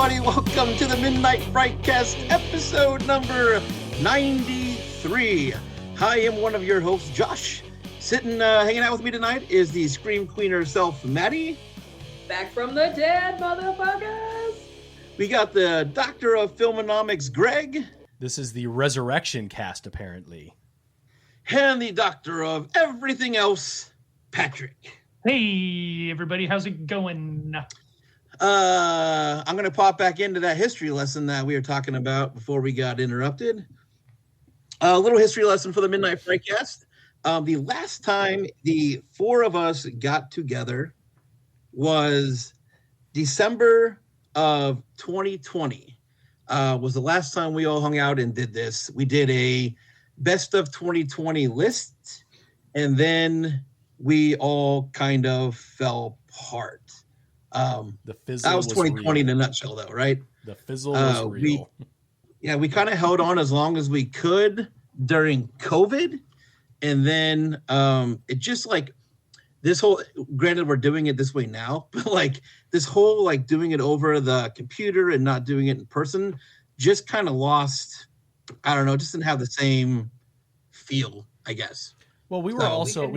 everybody. Welcome to the Midnight Frightcast, episode number 93. I am one of your hosts, Josh. Hanging out with me tonight is the Scream Queen herself, Maddy. Back from the dead, motherfuckers. We got the Doctor of Filmonomics, Greg. This is the Resurrection cast, apparently. And the Doctor of Everything Else, Patrick. Hey, everybody. How's it going? I'm going to pop back into that history lesson that we were talking about before we got interrupted. A little history lesson for the Midnight Frightcast. The last time the four of us got together was December of 2020. Was the last time we all hung out and did this. We did a best of 2020 list, and then we all kind of fell apart. The fizzle that was 2020 real. in a nutshell, though, right? The fizzle was real. We kind of held on as long as we could during COVID, and then it just like this whole. Granted, we're doing it this way now, but like this whole like doing it over the computer and not doing it in person just kind of lost. I don't know, just didn't have the same feel, I guess. Well, we were we also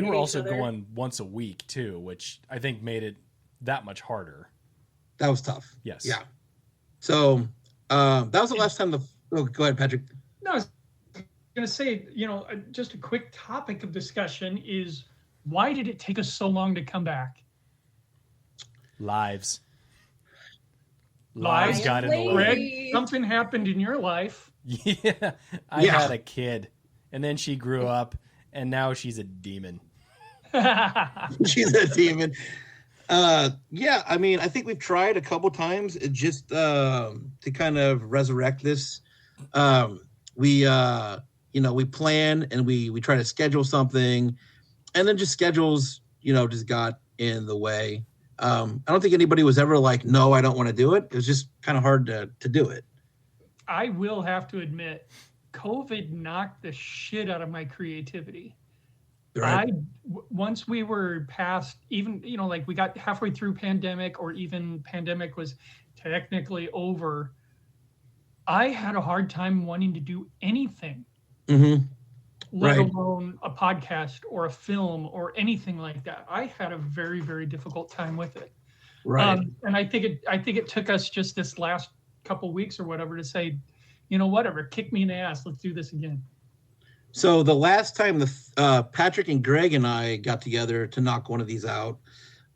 going once a week too, which I think made it that much harder. That was tough. Yes. Yeah. So that was the last time go ahead, Patrick. No, I was going to say, just a quick topic of discussion is why did it take us so long to come back? Lives Lives got in the way. Greg, something happened in your life. Yeah. I had a kid, and then she grew up, and now she's a demon. She's a demon. I mean, I think we've tried a couple times just to kind of resurrect this. We plan and we try to schedule something, and then just schedules, just got in the way. I don't think anybody was ever like, no, I don't want to do it. It was just kind of hard to do it. I will have to admit, COVID knocked the shit out of my creativity. Right. Once we were past even, like we got halfway through pandemic, or even pandemic was technically over, I had a hard time wanting to do anything, let alone a podcast or a film or anything like that. I had a very, very difficult time with it. Right. And I think it took us just this last couple weeks or whatever to say, whatever, kick me in the ass. Let's do this again. So the last time Patrick and Greg and I got together to knock one of these out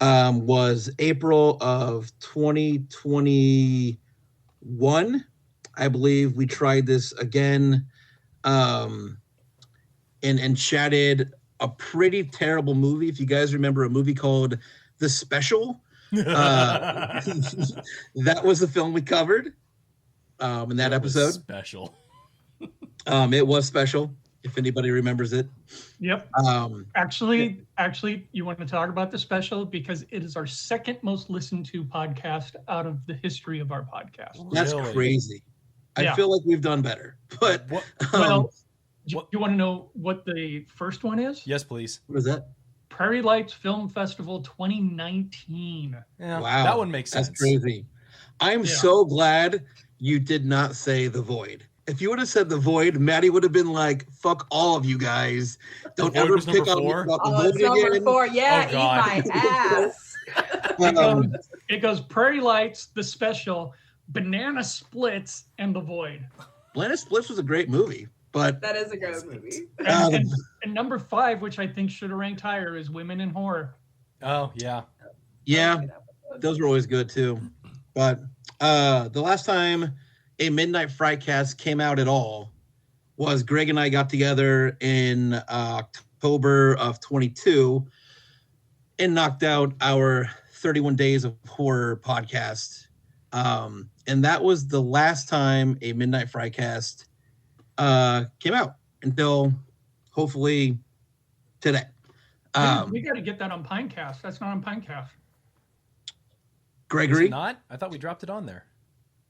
was April of 2021. I believe we tried this again and chatted a pretty terrible movie. If you guys remember a movie called The Special, that was the film we covered in that episode. Special. It was special. If anybody remembers it. Yep. Actually, you want to talk about The Special because it is our second most listened to podcast out of the history of our podcast. That's Really? Crazy. I feel like we've done better. But What? You want to know what the first one is? Yes, please. what is that? Prairie Lights Film Festival 2019. Yeah, Wow. that one makes sense. That's crazy. I'm so glad you did not say The Void. If you would have said The Void, Maddy would have been like, fuck all of you guys. Don't Void ever was pick number on me 4? about The Oh, Void it's number again. 4. Yeah, Oh, eat God. my ass. It goes Prairie Lights, The Special, Banana Splits, and The Void. Banana Splits was a great movie, but That is a good movie. And number 5, which I think should have ranked higher, is Women in Horror. Oh, yeah. yeah, those were always good too. But the last time a Midnight Frightcast came out at all was Greg and I got together in October of 22 and knocked out our 31 Days of Horror podcast. And that was the last time a Midnight Frightcast came out until hopefully today. We got to get that on Pinecast. That's not on Pinecast. Is Gregory? it not? I thought we dropped it on there.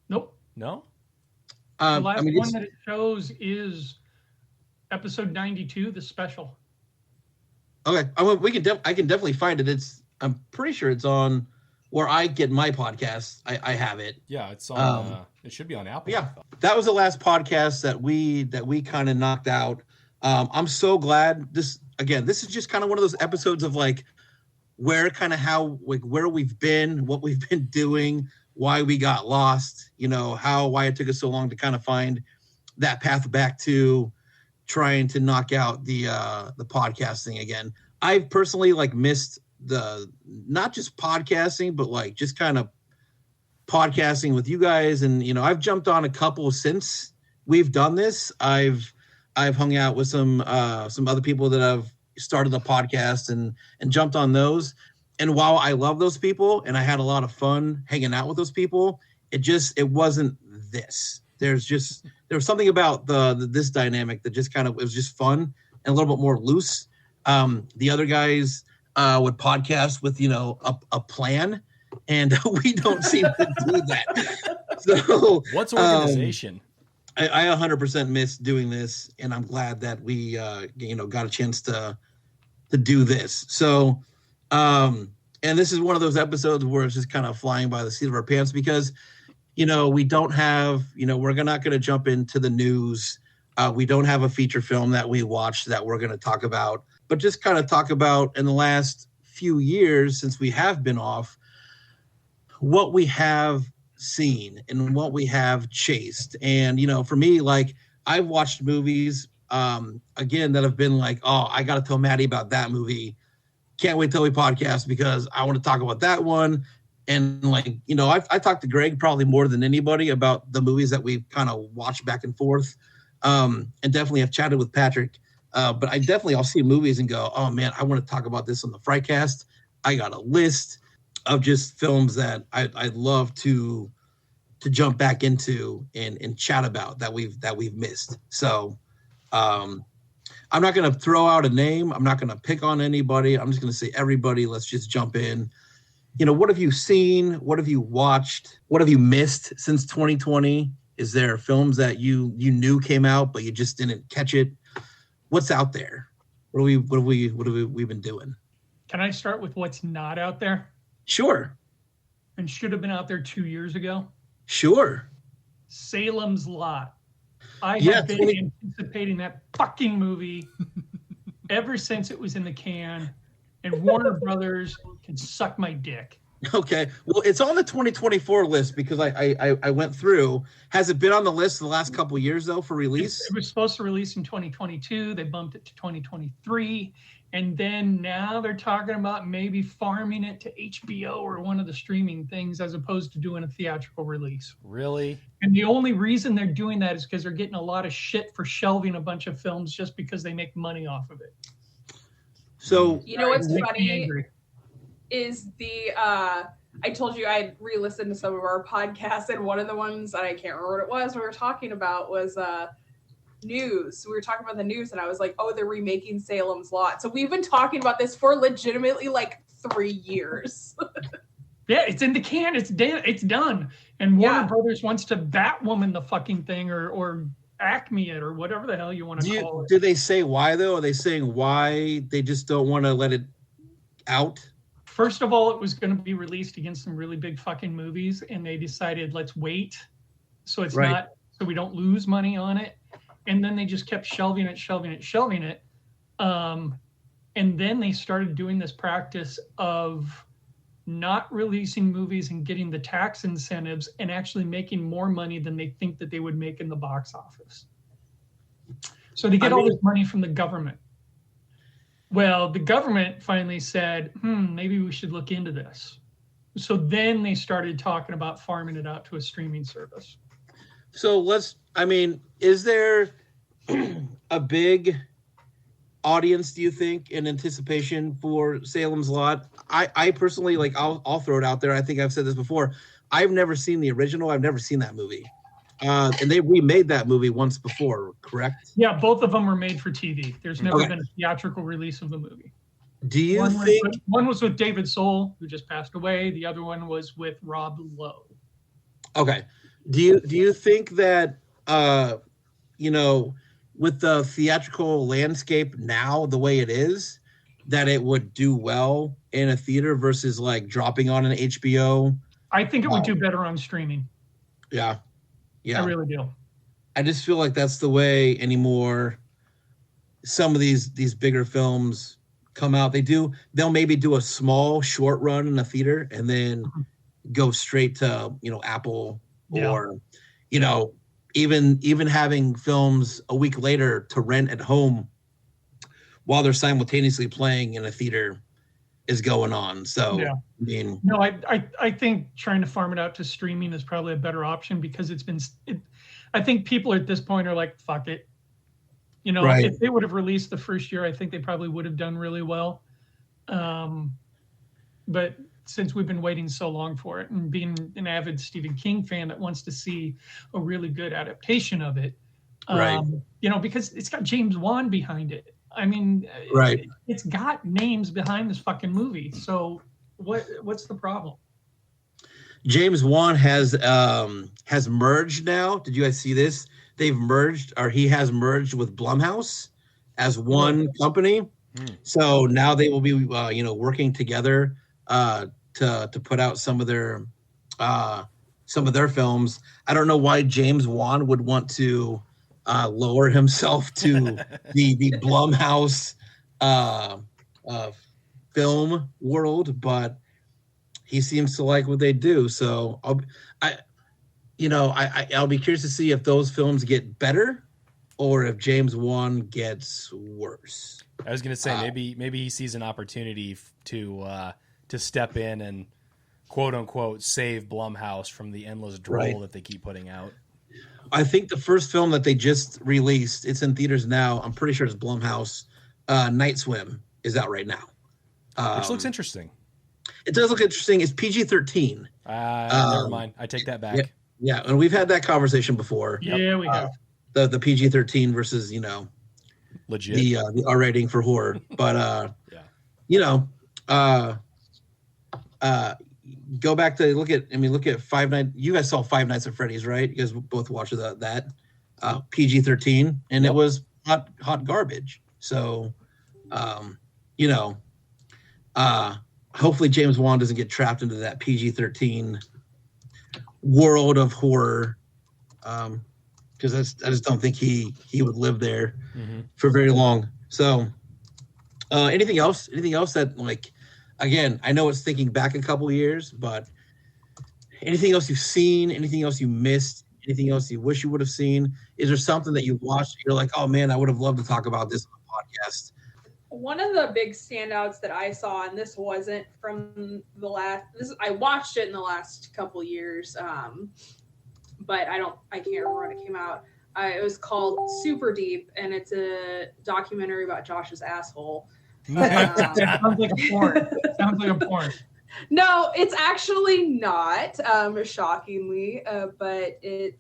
Nope. No? The last one that it shows is episode 92, The Special. Okay, I can definitely find it. I'm pretty sure it's on where I get my podcasts. I have it. Yeah, it's on. It should be on Apple. Yeah, that was the last podcast that we kind of knocked out. I'm so glad this is just kind of one of those episodes of like where we've been, what we've been doing, why we got lost, why it took us so long to kind of find that path back to trying to knock out the podcasting again. I've personally missed the not just podcasting, but just kind of podcasting with you guys. And I've jumped on a couple since we've done this. I've hung out with some other people that have started a podcast and jumped on those. And while I love those people and I had a lot of fun hanging out with those people, it wasn't this. There was something about this dynamic that just it was just fun and a little bit more loose. The other guys would podcast with a plan, and we don't seem to do that. So what's organization? I 100% miss doing this, and I'm glad that we got a chance to do this. So and this is one of those episodes where it's just kind of flying by the seat of our pants because we don't have, we're not going to jump into the news. We don't have a feature film that we watched that we're going to talk about, but just kind of talk about in the last few years since we have been off, what we have seen and what we have chased. And, for me, I've watched movies, again, that have been I got to tell Maddy about that movie. Can't wait till we podcast because I want to talk about that one. And I talked to Greg probably more than anybody about the movies that we've kind of watched back and forth. And definitely have chatted with Patrick. But I'll see movies and go, oh man, I want to talk about this on the Frightcast. I got a list of just films that I'd love to jump back into and chat about that we've missed. So I'm not going to throw out a name. I'm not going to pick on anybody. I'm just going to say everybody, let's just jump in. What have you seen? What have you watched? What have you missed since 2020? Is there films that you knew came out, but you just didn't catch it? What's out there? What have we been doing? Can I start with what's not out there? Sure. And should have been out there 2 years ago? Sure. Salem's Lot. I have been anticipating that fucking movie ever since it was in the can, and Warner Brothers can suck my dick. Okay. Well, it's on the 2024 list because I went through. Has it been on the list the last couple of years, though, for release? It was supposed to release in 2022. They bumped it to 2023. And then now they're talking about maybe farming it to HBO or one of the streaming things as opposed to doing a theatrical release. Really? And the only reason they're doing that is because they're getting a lot of shit for shelving a bunch of films just because they make money off of it. So what's funny is I told you I re-listened to some of our podcasts, and one of the ones that I can't remember what it was we were talking about was news. We were talking about the news, and I was like, oh, they're remaking Salem's Lot. So we've been talking about this for legitimately 3 years. Yeah, it's in the can. It's done. And Warner Brothers wants to Batwoman the fucking thing or Acme it or whatever the hell you want to call it. Did they say why, though? Are they saying why they just don't want to let it out? First of all, it was going to be released against some really big fucking movies, and they decided let's wait so it's not, so we don't lose money on it. And then they just kept shelving it. And then they started doing this practice of not releasing movies and getting the tax incentives and actually making more money than they think that they would make in the box office. So they get all this money from the government. Well, the government finally said, maybe we should look into this. So then they started talking about farming it out to a streaming service. So is there a big audience, do you think, in anticipation for Salem's Lot? I personally, I'll throw it out there. I think I've said this before. I've never seen the original. I've never seen that movie. And they remade that movie once before, correct? Yeah, both of them were made for TV. There's never been a theatrical release of the movie. Do you think one was with David Soul, who just passed away. The other one was with Rob Lowe. Okay. Do you think that with the theatrical landscape now the way it is, that it would do well in a theater versus like dropping on an HBO. I think it would do better on streaming. Yeah. I really do. I just feel like that's the way anymore. Some of these bigger films come out. They'll maybe do a small short run in a theater and then go straight to, Apple or, even having films a week later to rent at home while they're simultaneously playing in a theater is going on. So, yeah. I mean, no, I think trying to farm it out to streaming is probably a better option because I think people at this point are like, fuck it. right. If they would have released the first year, I think they probably would have done really well. But since we've been waiting so long for it and being an avid Stephen King fan that wants to see a really good adaptation of it, right. Because it's got James Wan behind it. I mean, right. It's got names behind this fucking movie. So what's the problem? James Wan has merged now. Did you guys see this? They've merged, or he has merged with Blumhouse as one company. So now they will be, working together to put out some of their films. I don't know why James Wan would want to lower himself to the Blumhouse film world, but he seems to like what they do. So I'll be curious to see if those films get better or if James Wan gets worse. I was going to say maybe he sees an opportunity to step in and quote unquote save Blumhouse from the endless droll that they keep putting out. I think the first film that they just released, it's in theaters now. I'm pretty sure it's Blumhouse. Night Swim is out right now. Which looks interesting. It does look interesting. It's PG-13. Never mind. I take that back. Yeah, and we've had that conversation before. Yeah, we have. The PG-13 versus, legit the R rating for horror. But go back to look at Five Nights. You guys saw Five Nights at Freddy's, right? You guys both watched that PG-13, and it was hot garbage. So, hopefully James Wan doesn't get trapped into that PG-13 world of horror, because I just don't think he would live there for very long. So, anything else that, like, again, I know it's thinking back a couple of years, but anything else you've seen, anything else you missed, anything else you wish you would have seen? Is there something that you watched, you're like, oh man, I would have loved to talk about this on the podcast? One of the big standouts that I saw, and this wasn't from I watched it in the last couple years, but I can't remember when it came out. It was called Super Deep, and it's a documentary about Josh's asshole. Sounds like a porn. Sounds like a porn. No, it's actually not, shockingly, but it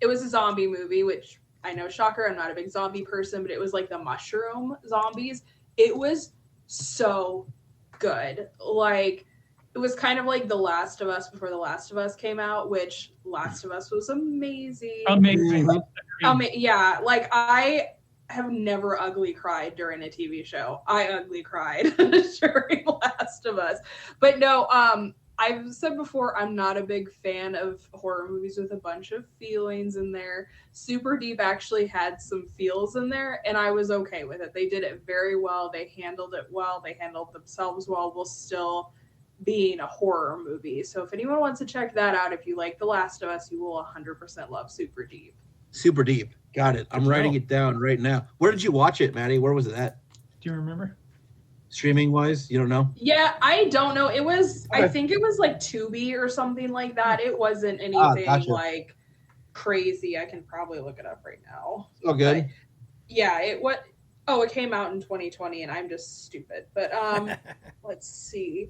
was a zombie movie, which I know, shocker, I'm not a big zombie person, but it was like the mushroom zombies. It was so good. Like, it was kind of like The Last of Us before The Last of Us came out, which Last of Us was amazing. Amazing. Yeah, like, I have never ugly cried during a TV show. I ugly cried during Last of Us. But no, I've said before, I'm not a big fan of horror movies with a bunch of feelings in there. Super Deep actually had some feels in there, and I was okay with it. They did it very well. They handled it well. They handled themselves well, while still being a horror movie. So if anyone wants to check that out, if you like The Last of Us, you will 100% love Super Deep. Super Deep. Got it. I'm writing it down right now. Where did you watch it, Maddie? Where was it at? Do you remember? Streaming wise, you don't know? Yeah, I don't know. It was, I think it was like Tubi or something like that. It wasn't anything like crazy. I can probably look it up right now. Oh, good. But yeah, it came out in 2020 and I'm just stupid. But let's see.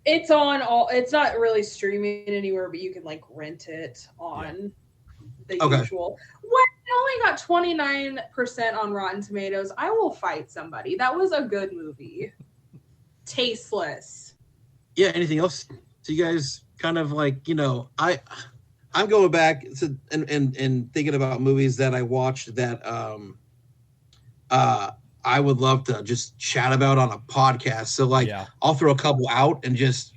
It's not really streaming anywhere, but you can like rent it on the usual. When it only got 29% on Rotten Tomatoes, I will fight somebody. That was a good movie. Tasteless. Yeah, anything else? So you guys kind of like, I'm going back to and thinking about movies that I watched that I I would love to just chat about on a podcast. So like I'll throw a couple out and just,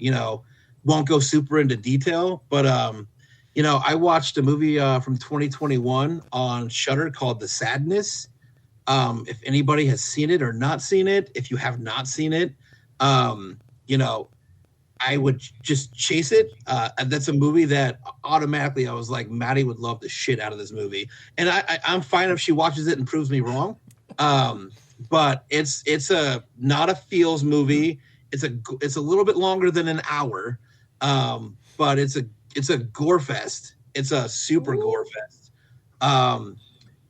won't go super into detail. But I watched a movie from 2021 on Shudder called The Sadness. If anybody has seen it or not seen it, if you have not seen it, I would just chase it. That's a movie that automatically I was like, Maddy would love the shit out of this movie. And I'm fine if she watches it and proves me wrong. But it's not a feels movie. It's a little bit longer than an hour. But it's a gore fest. It's a super gore fest.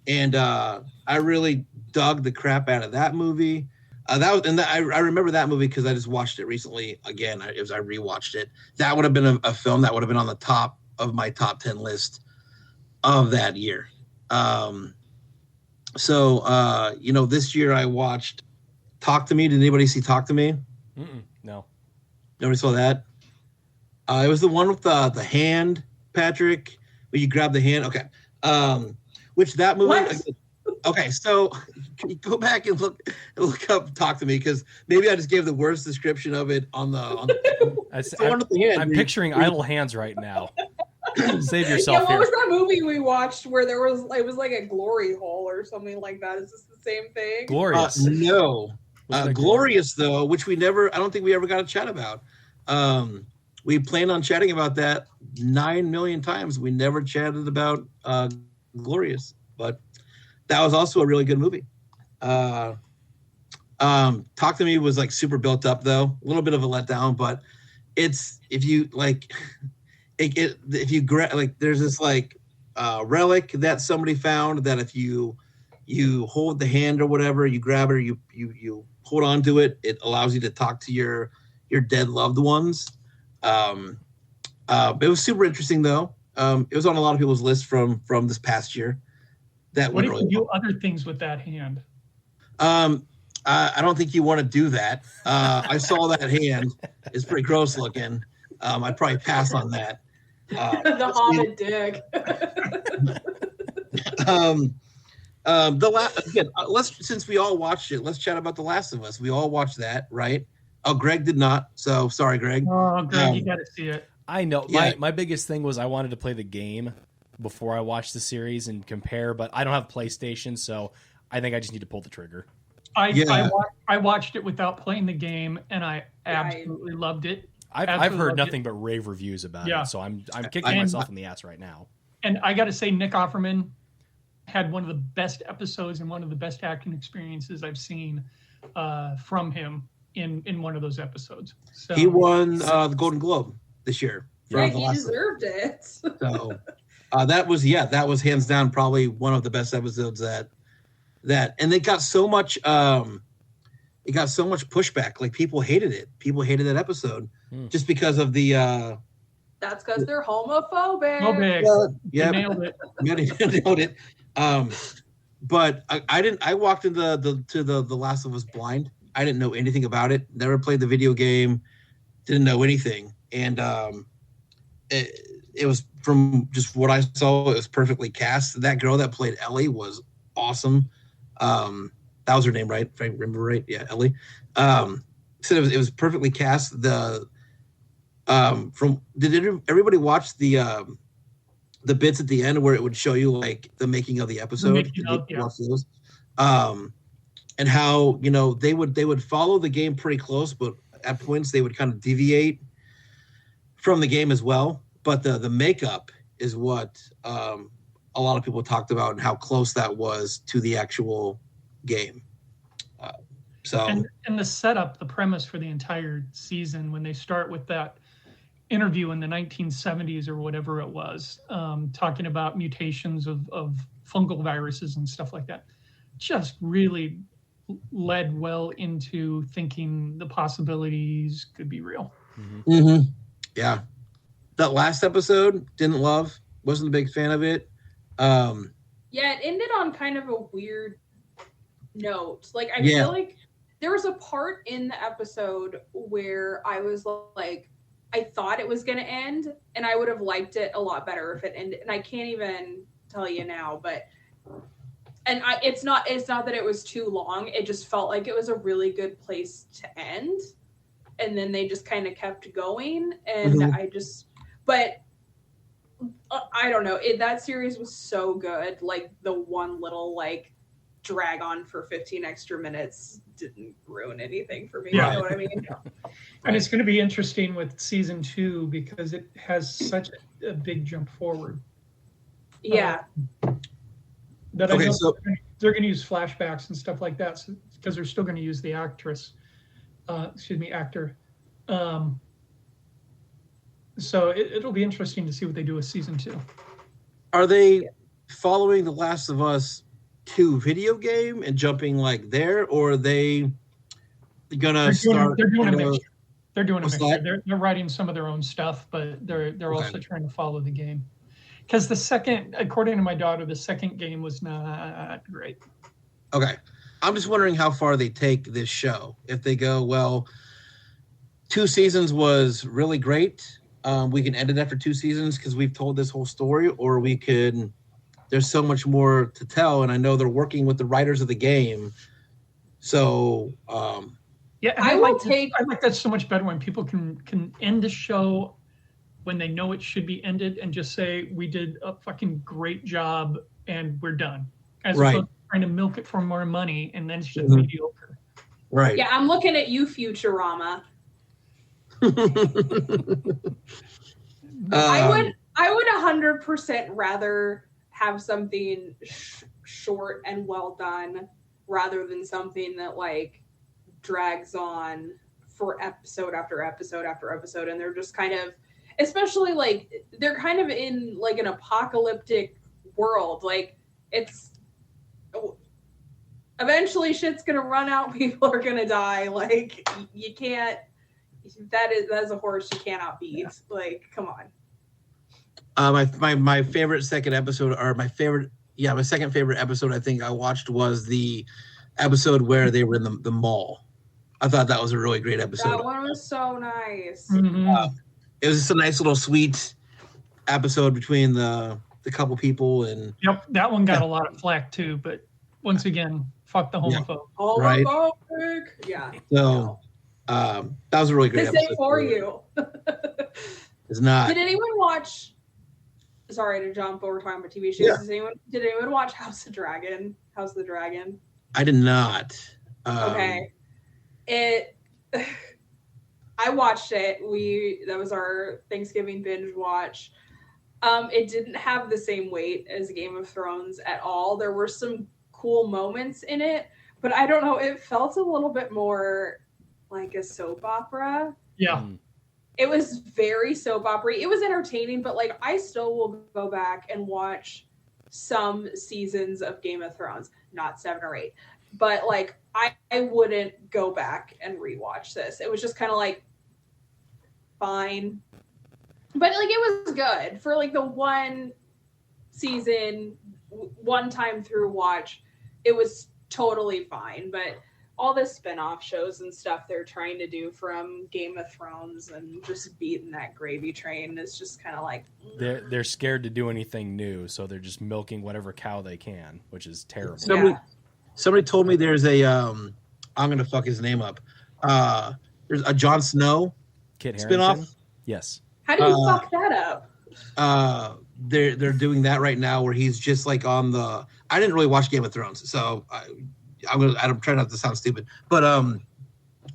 And I really dug the crap out of that movie. I remember that movie because I just watched it recently again. I rewatched it. That would have been a film that would have been on the top of my top 10 list of that year. This year I watched Talk to Me. Did anybody see Talk to Me? No. Nobody saw that? It was the one with the hand, Patrick, where you grab the hand. Okay. Which that movie. What? Okay, so can you go back and look up Talk to Me, because maybe I just gave the worst description of it on the one with the hand. I'm picturing idle hands right now. Save yourself. What was that movie we watched where it was like a glory hole or something like that? Is this the same thing? Glorious. No. Glorious though, which I don't think we ever got to chat about. We planned on chatting about that 9 million times. We never chatted about Glorious, but that was also a really good movie. Talk to Me was like super built up though, a little bit of a letdown, but it's if you there's this relic that somebody found that if you hold the hand or whatever, you grab it, or you hold on to it, it allows you to talk to your dead loved ones. It was super interesting though. It was on a lot of people's list from this past year. What if you do other things with that hand? I don't think you want to do that. I saw that hand. It's pretty gross looking. I'd probably pass on that. The Hobbit dick. Since we all watched it, let's chat about The Last of Us. We all watched that, right? Oh, Greg did not. So sorry, Greg. Oh, Greg, you got to see it. I know. Yeah. My biggest thing was I wanted to play the game before I watched the series and compare, but I don't have PlayStation, so I think I just need to pull the trigger. I watched it without playing the game, and I absolutely loved it. I've heard nothing but rave reviews about it, so I'm kicking myself in the ass right now. And I got to say, Nick Offerman had one of the best episodes and one of the best acting experiences I've seen from him in one of those episodes. So he won the Golden Globe this year. Right, he deserved it. So that was hands down probably one of the best episodes that and it got so much pushback. Like people hated it. People hated that episode just because of the that's because they're homophobic. Yeah, nailed it. Nailed it. But I walked into the Last of Us blind. I didn't know anything about it. Never played the video game. Didn't know anything. And it was, from just what I saw, it was perfectly cast. That girl that played Ellie was awesome. That was her name, right? If I remember right. Yeah, Ellie. So it was perfectly cast. Did everybody watch the bits at the end where it would show you like the making of the episode? Watch those. And how they would follow the game pretty close, but at points they would kind of deviate from the game as well. But the makeup is what a lot of people talked about, and how close that was to the actual game. And the setup, the premise for the entire season, when they start with that interview in the 1970s or whatever it was, talking about mutations of fungal viruses and stuff like that, just really led well into thinking the possibilities could be real. Mm-hmm. Mm-hmm. Yeah. That last episode, didn't love, wasn't a big fan of it. Yeah, it ended on kind of a weird note. Like, I feel like there was a part in the episode where I was like, I thought it was going to end, and I would have liked it a lot better if it ended. And I can't even tell you now, but and it's not that it was too long. It just felt like it was a really good place to end, and then they just kind of kept going. And but I don't know. That series was so good. Like the one little like drag on for 15 extra minutes didn't ruin anything for me. Yeah. You know what I mean? And it's going to be interesting with season 2 because it has such a big jump forward. Yeah. That I know they're going to use flashbacks and stuff like that because they're still going to use the actor. So it'll be interesting to see what they do with season 2. Are they following The Last of Us 2 video game and jumping like there, or are they gonna start? They're doing a mixture. They're doing a mixture. They're writing some of their own stuff, but they're also trying to follow the game. Because according to my daughter, the second game was not great. Okay, I'm just wondering how far they take this show. If they go, well, 2 seasons was really great. We can end it after 2 seasons because we've told this whole story, or we could. There's so much more to tell, and I know they're working with the writers of the game. So, yeah, I like that so much better when people can end the show when they know it should be ended and just say we did a fucking great job and we're done, as opposed to trying to milk it for more money and then it's just mediocre. Right. Yeah, I'm looking at you, Futurama. I would 100% rather have something short and well done rather than something that like drags on for episode after episode after episode, and they're just kind of, especially like they're kind of in like an apocalyptic world. Like it's eventually shit's gonna run out, people are gonna die. Like you can't. That is a horse you cannot beat. Like, come on. My favorite second episode, or my second favorite episode I think I watched was the episode where they were in the mall. I thought that was a really great episode. That one was so nice. Mm-hmm. It was just a nice little sweet episode between the couple people, and yep, that one got a lot of flack too. But once again, fuck the homophobe. Right. Homophobic. Yeah. So that was a really great episode. For you. It's not. Did anyone watch? Sorry to jump over talking about TV shows. Yeah. Did anyone watch House of the Dragon? I did not. Okay. I watched it. That was our Thanksgiving binge watch. It didn't have the same weight as Game of Thrones at all. There were some cool moments in it, but I don't know. It felt a little bit more like a soap opera. Yeah. It was very soap opera. It was entertaining, but like I still will go back and watch some seasons of Game of Thrones, not 7 or 8. But like I wouldn't go back and rewatch this. It was just kind of like fine. But like it was good for like the one season, one time through watch. It was totally fine, but all the spin-off shows and stuff they're trying to do from Game of Thrones and just beating that gravy train is just kind of like they're scared to do anything new, so they're just milking whatever cow they can, which is terrible. Somebody told me there's a I'm gonna fuck his name up. There's a Jon Snow Kit spin-off. Harington? Yes. How do you fuck that up? They're doing that right now where he's just like on the. I didn't really watch Game of Thrones, so I'm trying not to sound stupid, but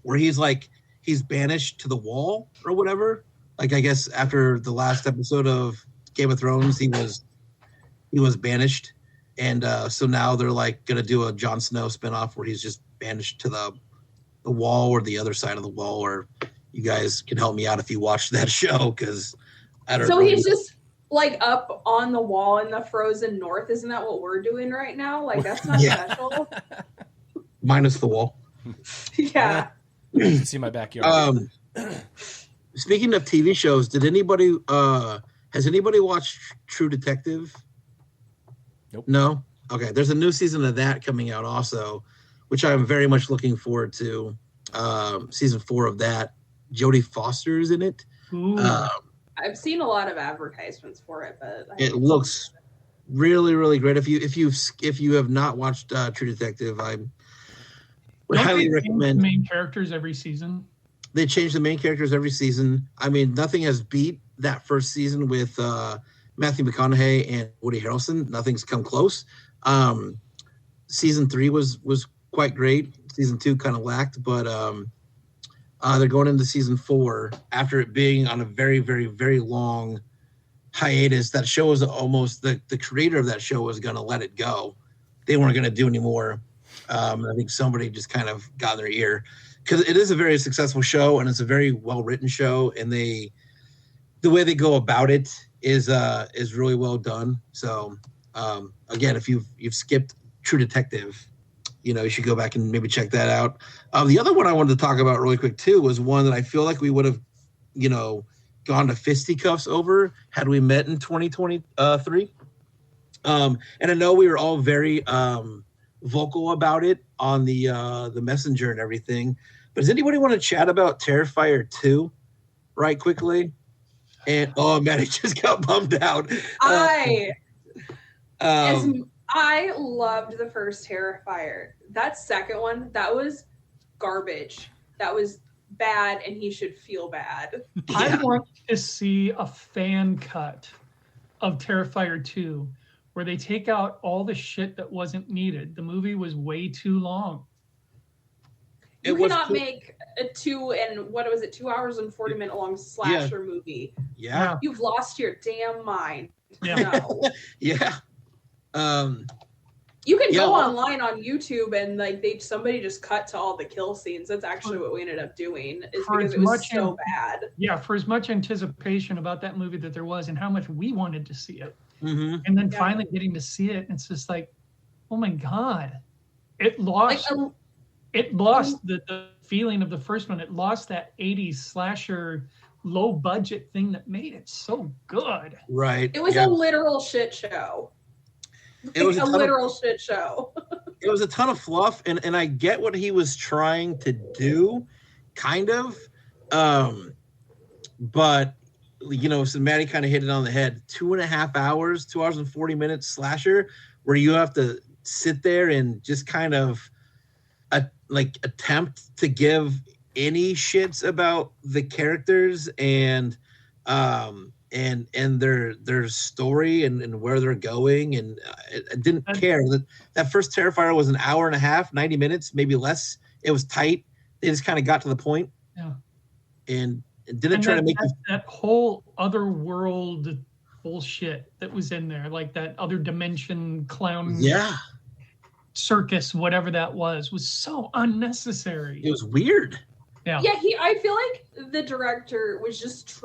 where he's banished to the wall or whatever. Like I guess after the last episode of Game of Thrones, he was banished, and so now they're like gonna do a Jon Snow spinoff where he's just banished to the wall or the other side of the wall. Or you guys can help me out if you watched that show, because I don't. So he's just like up on the wall in the frozen north. Isn't that what we're doing right now? Like that's not special. Minus the wall. Yeah. You can see my backyard. Speaking of TV shows, has anybody watched True Detective? Nope. No? Okay. There's a new season of that coming out also, which I'm very much looking forward to. Season 4 of that. Jodie Foster's in it. I've seen a lot of advertisements for it, but it looks really, really great. If you have not watched True Detective, I would highly recommend. The main characters every season. They change the main characters every season. I mean, nothing has beat that first season with Matthew McConaughey and Woody Harrelson. Nothing's come close. Season 3 was quite great. Season 2 kind of lacked, but they're going into season 4 after it being on a very, very, very long hiatus. That show was almost the creator of that show was going to let it go. They weren't going to do anymore. I think somebody just kind of got in their ear, because it is a very successful show and it's a very well written show, and the way they go about it is really well done. So again, if you've skipped True Detective, you should go back and maybe check that out. The other one I wanted to talk about really quick too was one that I feel like we would have, gone to fisticuffs over had we met in 2023. And I know we were all very vocal about it on the messenger and everything. But does anybody want to chat about Terrifier 2 right quickly? And Maddy just got bummed out. I loved the first Terrifier. That second one, that was garbage. That was bad, and he should feel bad. Yeah. I want to see a fan cut of Terrifier 2 where they take out all the shit that wasn't needed. The movie was way too long. You cannot make a 2 hours and 40-minute long slasher movie. Yeah. You've lost your damn mind. Yeah. No. Yeah. You can go online on YouTube and somebody just cut to all the kill scenes. That's actually what we ended up doing, is because it was so bad. Yeah, for as much anticipation about that movie that there was and how much we wanted to see it. Mm-hmm. And then finally getting to see it, it's just like, oh my God. It lost the feeling of the first one. It lost that 80s slasher low budget thing that made it so good. Right. It was a literal shit show. It was a literal shit show. It was a ton of fluff, and I get what he was trying to do, kind of. But so Maddy kind of hit it on the head. 2.5 hours, 2 hours and 40 minutes slasher, where you have to sit there and just kind of attempt to give any shits about the characters and their story and where they're going, and I didn't care. That first Terrifier was an hour and a half, 90 minutes, maybe less. It was tight. They just kind of got to the point. Yeah. And didn't try to make that whole other world bullshit that was in there, like that other dimension clown circus, whatever that was so unnecessary. It was weird. Yeah. I feel like the director was just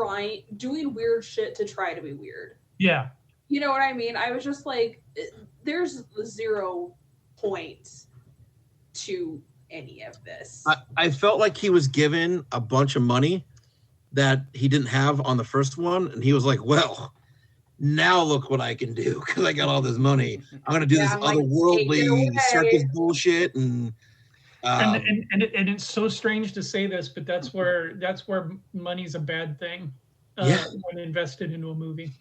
doing weird shit to try to be weird. Yeah. You know what I mean? I was just like, there's 0 point to any of this. I felt like he was given a bunch of money that he didn't have on the first one, and he was like, well, now look what I can do, because I got all this money. I'm going to do this otherworldly circus bullshit, and it's so strange to say this, but that's where money's a bad thing when invested into a movie,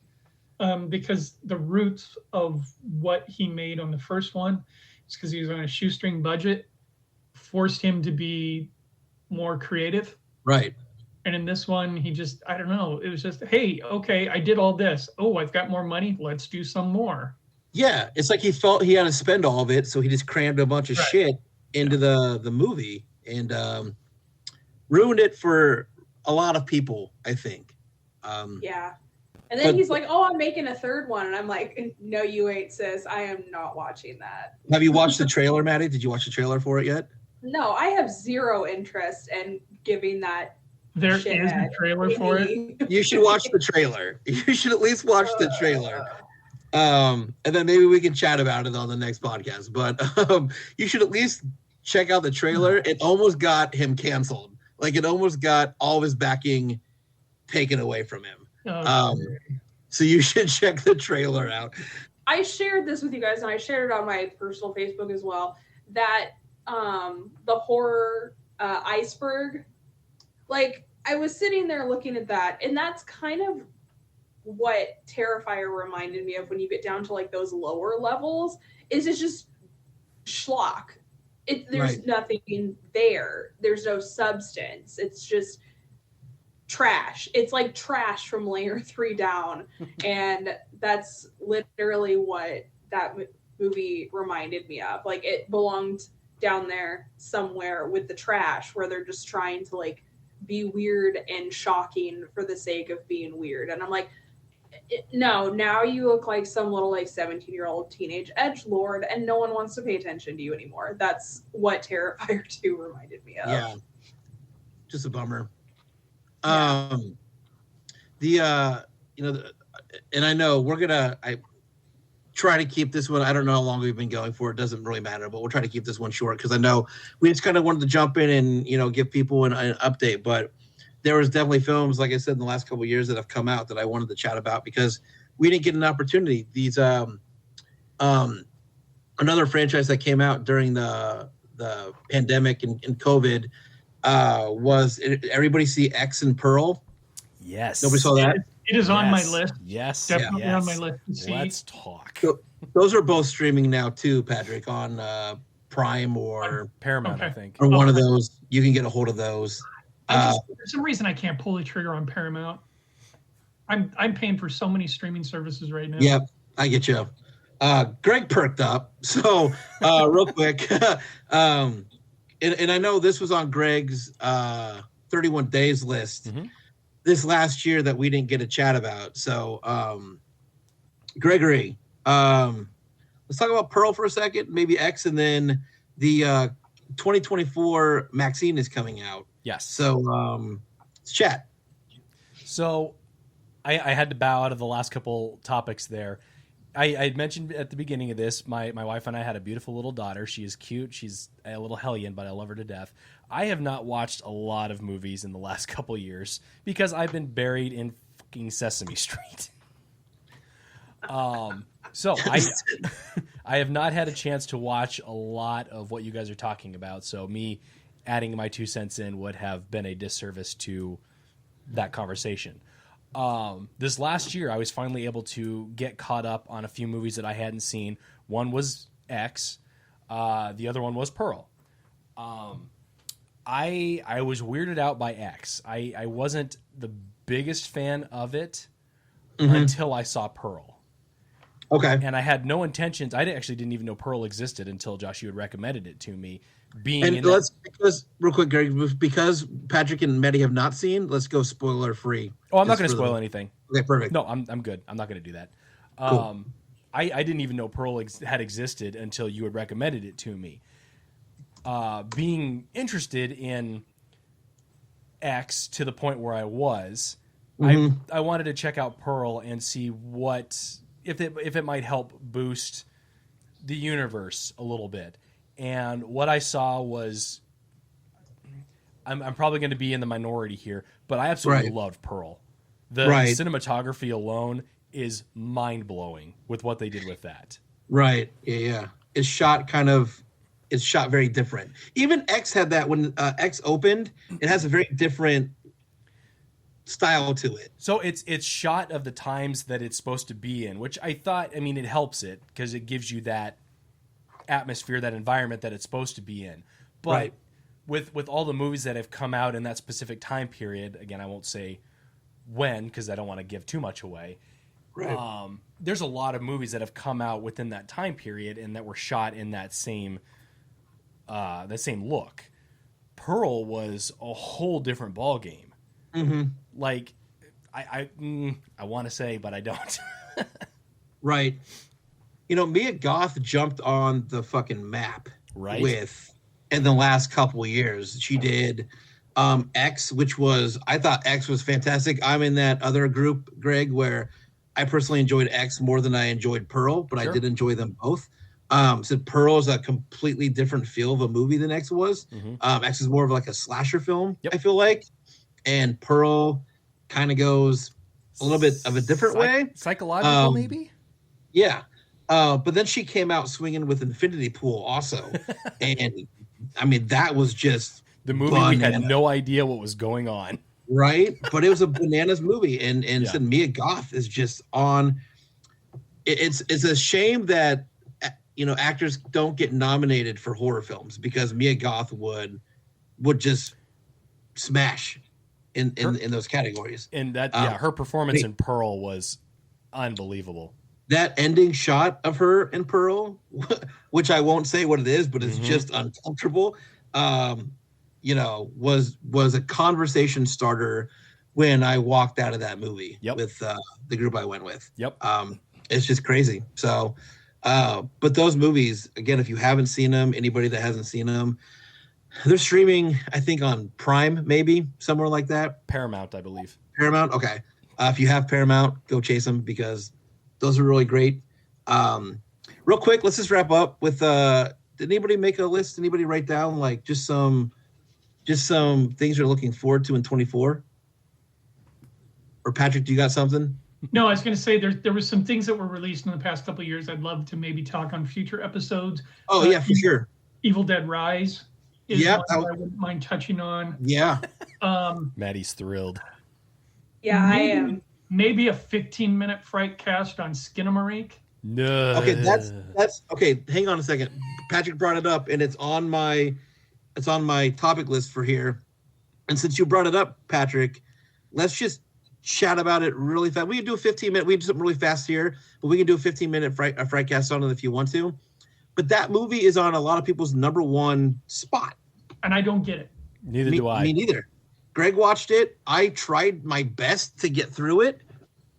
because the roots of what he made on the first one is because he was on a shoestring budget, forced him to be more creative. Right. And in this one, he just, I don't know, it was just, hey, okay, I did all this. Oh, I've got more money. Let's do some more. Yeah, it's like he felt he had to spend all of it, so he just crammed a bunch of shit into the movie and ruined it for a lot of people, I think. And then he's like, oh, I'm making a third one. And I'm like, no, you ain't, sis. I am not watching that. Have you watched the trailer, Maddy? Did you watch the trailer for it yet? No, I have 0 interest in giving that. There is a trailer for it. You should watch the trailer. You should at least watch the trailer. And then maybe we can chat about it on the next podcast. But you should at least check out the trailer. It almost got him canceled. Like, it almost got all of his backing taken away from him. So you should check the trailer out. I shared this with you guys, and I shared it on my personal Facebook as well, that the horror iceberg, like, I was sitting there looking at that, and that's kind of what Terrifier reminded me of when you get down to like those lower levels is it's just schlock. There's nothing there. There's no substance. It's just trash. It's like trash from layer 3 down. And that's literally what that movie reminded me of. Like it belonged down there somewhere with the trash where they're just trying to like be weird and shocking for the sake of being weird. And I'm like, no, now you look like some little like 17-year-old teenage edgelord and no one wants to pay attention to you anymore. That's what Terrifier 2 reminded me of. Yeah. Just a bummer. Yeah. And I know I try to keep this one. I don't know how long we've been going for. It doesn't really matter, but we'll try to keep this one short because I know we just kind of wanted to jump in and, give people an update, but there was definitely films, like I said, in the last couple of years that have come out that I wanted to chat about because we didn't get an opportunity. These, another franchise that came out during the pandemic and COVID was everybody see X and Pearl? Yes. Nobody saw that? It is on my list. Yes. Definitely on my list to see. Let's talk. So, those are both streaming now too, Patrick, on Prime or Paramount, I think. or one of those. You can get a hold of those. For some reason, I can't pull the trigger on Paramount. I'm paying for so many streaming services right now. Yep, I get you. Greg perked up. So real quick, and I know this was on Greg's 31 days list this last year that we didn't get a chat about. So Gregory, let's talk about Pearl for a second, maybe X, and then the 2024 Maxine is coming out. Yes. So let's chat. So I had to bow out of the last couple topics there. I had mentioned at the beginning of this, my wife and I had a beautiful little daughter. She is cute. She's a little hellion, but I love her to death. I have not watched a lot of movies in the last couple years because I've been buried in fucking Sesame Street. So I have not had a chance to watch a lot of what you guys are talking about. So me adding my 2 cents in would have been a disservice to that conversation. This last year, I was finally able to get caught up on a few movies that I hadn't seen. One was X. The other one was Pearl. I was weirded out by X. I wasn't the biggest fan of it until I saw Pearl. Okay. And I had no intentions. I actually didn't even know Pearl existed until Josh, you had recommended it to me. Because real quick, Greg, because Patrick and Maddy have not seen, let's go spoiler free. Oh, I'm not going to spoil anything. Okay, perfect. No, I'm good. I'm not going to do that. Cool. I didn't even know Pearl had existed until you had recommended it to me. Being interested in X to the point where I was, I wanted to check out Pearl and see if it might help boost the universe a little bit. And what I saw was, I'm probably going to be in the minority here, but I absolutely loved Pearl. The cinematography alone is mind-blowing with what they did with that. Right. Yeah. It's shot very different. Even X had that when X opened. It has a very different style to it. So it's shot of the times that it's supposed to be in, which I thought, it helps it because it gives you that atmosphere, that environment that it's supposed to be in. But with all the movies that have come out in that specific time period, again, I won't say when because I don't want to give too much away. Right. There's a lot of movies that have come out within that time period and that were shot in that same look. Pearl was a whole different ball game. Like I want to say, but I don't. Right. Mia Goth jumped on the fucking map in the last couple of years. She did X, I thought X was fantastic. I'm in that other group, Greg, where I personally enjoyed X more than I enjoyed Pearl, but I did enjoy them both. So Pearl is a completely different feel of a movie than X was. X is more of like a slasher film, I feel like. And Pearl kind of goes a little bit of a different way. Psychological, maybe? Yeah. But then she came out swinging with Infinity Pool also. And, that was just the movie we had no idea what was going on. right? But it was a bananas movie, and Yeah. said Mia Goth is just on. It's a shame that actors don't get nominated for horror films, because Mia Goth would just smash in those categories. And that her performance in Pearl was unbelievable. That ending shot of her in Pearl, which I won't say what it is, but it's just uncomfortable. Was a conversation starter when I walked out of that movie with the group I went with. Yep. It's just crazy. So, but those movies, again, if you haven't seen them, anybody that hasn't seen them, they're streaming, I think, on Prime, maybe somewhere like that. Paramount, I believe. Paramount. Okay. If you have Paramount, go chase them, because those are really great. Real quick, let's just wrap up with, did anybody make a list? Anybody write down like just some things you're looking forward to in 24? Or Patrick, do you got something? No, I was going to say there was some things that were released in the past couple of years. I'd love to maybe talk on future episodes. Oh, yeah, for sure. Evil Dead Rise is one that I wouldn't mind touching on. Yeah. Maddie's thrilled. Yeah, I am. Maybe a 15-minute Frightcast on Skinamarink. No. Okay, that's okay. Hang on a second. Patrick brought it up, and it's on my topic list for here. And since you brought it up, Patrick, let's just chat about it really fast. We can do a 15-minute. We can do something really fast here, but we can do a 15-minute Frightcast on it if you want to. But that movie is on a lot of people's number one spot, and I don't get it. Neither do I. Me neither. Greg watched it. I tried my best to get through it.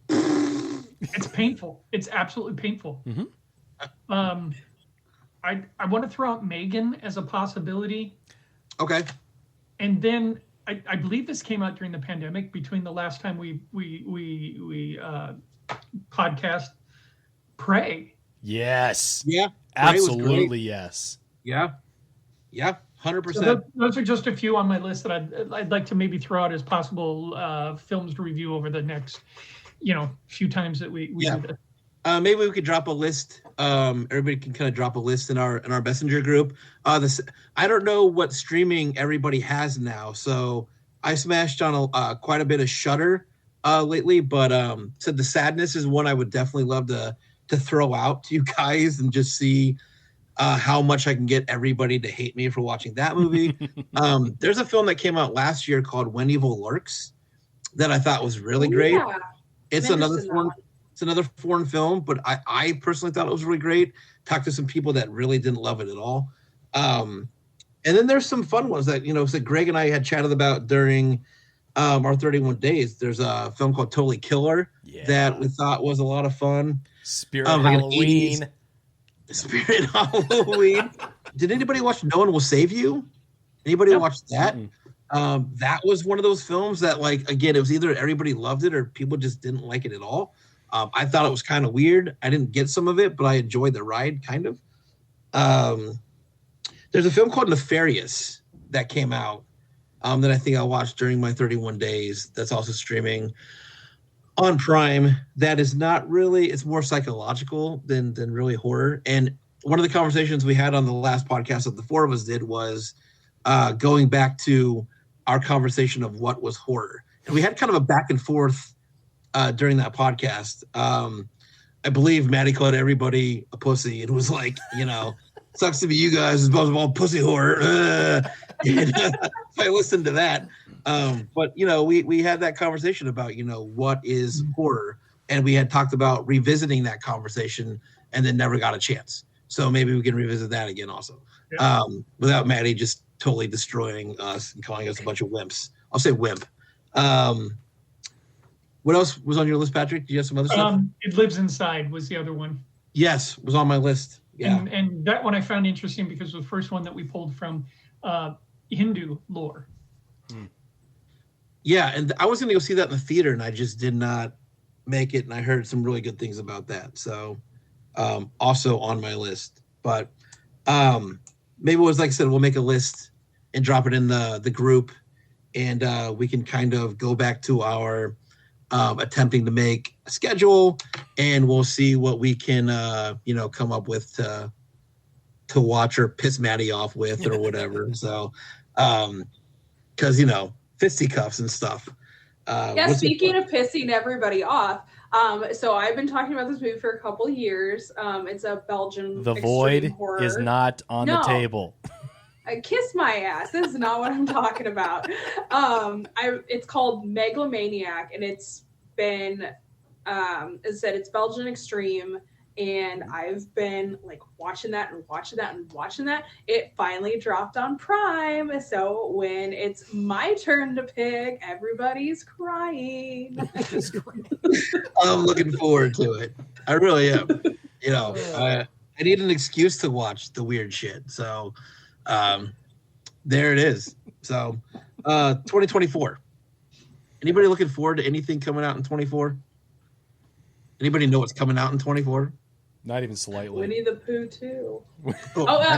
It's painful. It's absolutely painful. Mm-hmm. I want to throw out Megan as a possibility. Okay. And then I believe this came out during the pandemic, between the last time we podcast. Prey. Yes. Yeah. Absolutely yes. Yeah. Yeah. 100%. So those are just a few on my list that I'd like to maybe throw out as possible films to review over the next, few times that we do this. Maybe we could drop a list. Everybody can kind of drop a list in our messenger group. I don't know what streaming everybody has now, so I smashed on quite a bit of Shudder lately. But so The Sadness is one I would definitely love to throw out to you guys and just see how much I can get everybody to hate me for watching that movie. There's a film that came out last year called When Evil Lurks that I thought was really great. Yeah. It's another foreign film, but I personally thought it was really great. Talked to some people that really didn't love it at all. And then there's some fun ones that, so Greg and I had chatted about during our 31 days. There's a film called Totally Killer that we thought was a lot of fun. Spirit Halloween. Spirit Halloween. Did anybody watch No One Will Save You? Anybody watch that? That was one of those films that, like, again, it was either everybody loved it or people just didn't like it at all. I thought it was kind of weird. I didn't get some of it, but I enjoyed the ride, kind of. There's a film called Nefarious that came out that I think I watched during my 31 days. That's also streaming on Prime. That is not really, it's more psychological than really horror. And one of the conversations we had on the last podcast that the four of us did was going back to our conversation of what was horror. And we had kind of a back and forth during that podcast. I believe Maddy called everybody a pussy and was like, sucks to be you guys, it's all pussy horror. And, I listened to that. But we had that conversation about, what is horror, and we had talked about revisiting that conversation and then never got a chance. So maybe we can revisit that again also. Yeah. Without Maddy just totally destroying us and calling us a bunch of wimps. I'll say wimp. What else was on your list, Patrick? Do you have some other stuff? It Lives Inside was the other one. Yes, was on my list. Yeah. And that one I found interesting because it was the first one that we pulled from Hindu lore. Yeah, and I was going to go see that in the theater, and I just did not make it, and I heard some really good things about that. So also on my list. But maybe it was, like I said, we'll make a list and drop it in the group, and we can kind of go back to our attempting to make a schedule, and we'll see what we can come up with to watch or piss Maddy off with or whatever. So because fisticuffs and stuff. Speaking of pissing everybody off, so I've been talking about this movie for a couple yeys. It's a Belgian The extreme Void horror. is not on the table. Kiss my ass. This is not what I'm talking about. It's called Megalomaniac, and it's been, as I said, it's Belgian extreme, and I've been like watching that. It finally dropped on Prime, so when it's my turn to pick, everybody's crying. I'm looking forward to it. I really am. You know, I need an excuse to watch the weird shit. So, there it is. So, 2024. Anybody looking forward to anything coming out in 24? Anybody know what's coming out in 24? Not even slightly. Winnie the Pooh 2.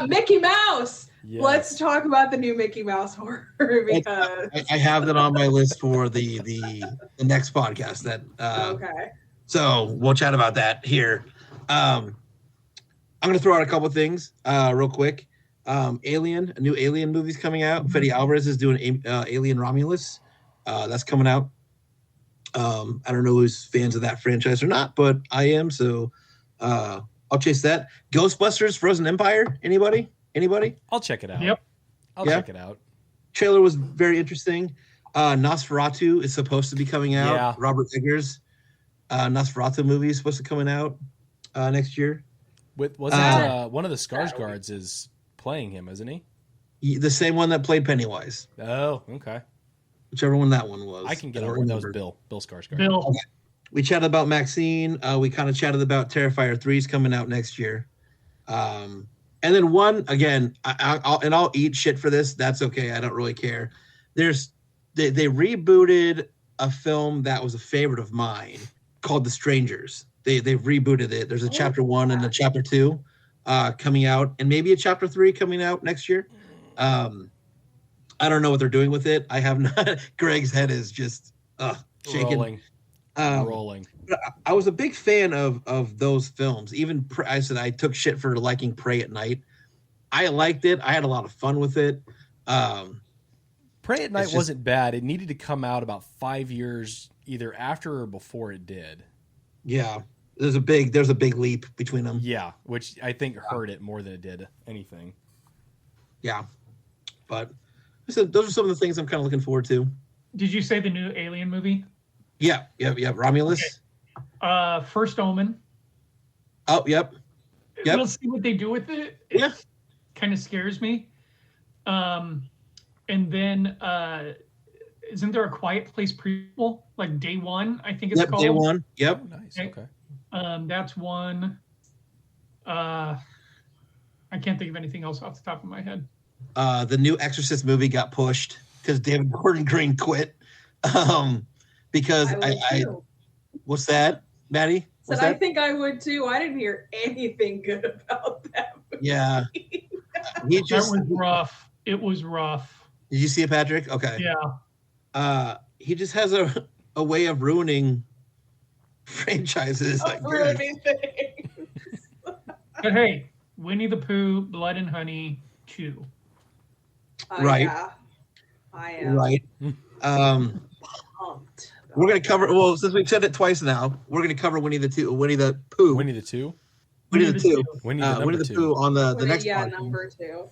Mickey Mouse. Yes. Let's talk about the new Mickey Mouse horror because I have that on my list for the next podcast. Okay. So we'll chat about that here. I'm going to throw out a couple of things real quick. Alien, a new Alien movie's coming out. Fede Alvarez is doing Alien Romulus. That's coming out. I don't know who's fans of that franchise or not, but I am. So I'll chase that. Ghostbusters Frozen Empire. Anybody? I'll check it out. Yep. I'll check it out. Trailer was very interesting. Nosferatu is supposed to be coming out. Yeah. Robert Eggers. Nosferatu movie is supposed to coming out next year. One of the Skarsgårds is playing him, isn't he? The same one that played Pennywise. Oh, okay. Whichever one that one was. I can get over. That was Bill Skarsgård. Bill. Okay. We chatted about Maxine. We kind of chatted about Terrifier 3 is coming out next year. And then one, again, I'll eat shit for this. That's okay. I don't really care. They rebooted a film that was a favorite of mine called The Strangers. They've rebooted it. There's a chapter 1 and a chapter 2 coming out, and maybe a chapter 3 coming out next year. I don't know what they're doing with it. I have not. Greg's head is just shaking. Rolling. I was a big fan of those films. Even I said I took shit for liking Prey at Night. I liked it. I had a lot of fun with it. Prey at Night wasn't bad. It needed to come out about 5 years either after or before it did. Yeah, there's a big leap between them. Yeah, which I think hurt it more than it did anything. Yeah, but those are some of the things I'm kind of looking forward to. Did you say the new Alien movie? Yeah. Romulus. Okay. First Omen. Oh, yep. We'll see what they do with it. Yeah. Kind of scares me. And then isn't there a Quiet Place prequel? Like Day One, I think it's called. Day One. Yep. Oh, nice. Okay. That's one. I can't think of anything else off the top of my head. The new Exorcist movie got pushed because David Gordon Green quit. Because I what's that, Maddy? I think I would too. I didn't hear anything good about that movie. Yeah. That was rough. It was rough. Did you see it, Patrick? Okay. Yeah. He just has a way of ruining franchises. Ruining things. But hey, Winnie the Pooh, Blood and Honey 2. Right. Yeah. I am. Right. Pumped. We're going to cover, since we've said it twice now, we're going to cover Winnie the Pooh. Winnie the Two? Winnie the Two Winnie the Pooh on the next podcast. Number 2.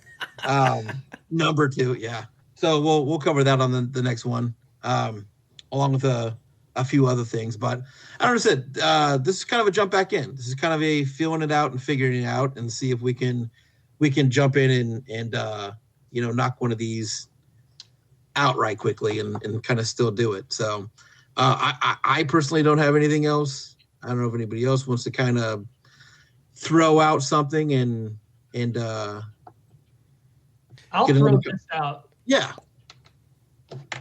Number 2, yeah. So we'll cover that on the next one, along with a few other things. But I don't know, this is kind of a jump back in. This is kind of a feeling it out and figuring it out and see if we can jump in and knock one of these out right quickly and kind of still do it. So I personally don't have anything else. I don't know if anybody else wants to kind of throw out something and I'll throw this out. Yeah.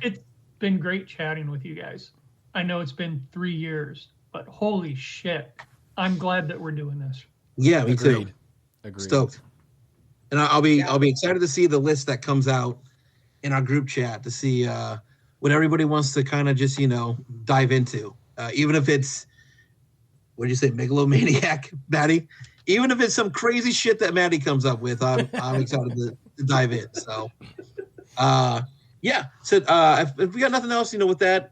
It's been great chatting with you guys. I know it's been 3 years, but holy shit. I'm glad that we're doing this. Yeah, me too. Agreed. Stoked. And I'll be excited to see the list that comes out in our group chat to see what everybody wants to kind of just, dive into. Even if it's, what did you say, megalomaniac, Maddy? Even if it's some crazy shit that Maddy comes up with, I'm excited to dive in. So Yeah. So if we got nothing else, with that,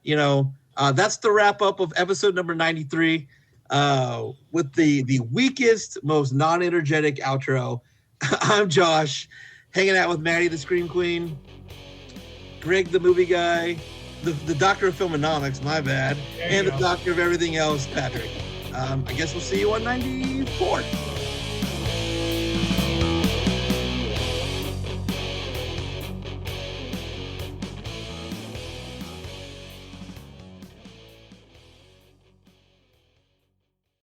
that's the wrap up of episode number 93 with the weakest, most non-energetic outro. I'm Josh, hanging out with Maddy, the Scream Queen, Greg, the movie guy, the doctor of filmonomics, my bad, and the doctor of everything else, Patrick. I guess we'll see you on 94.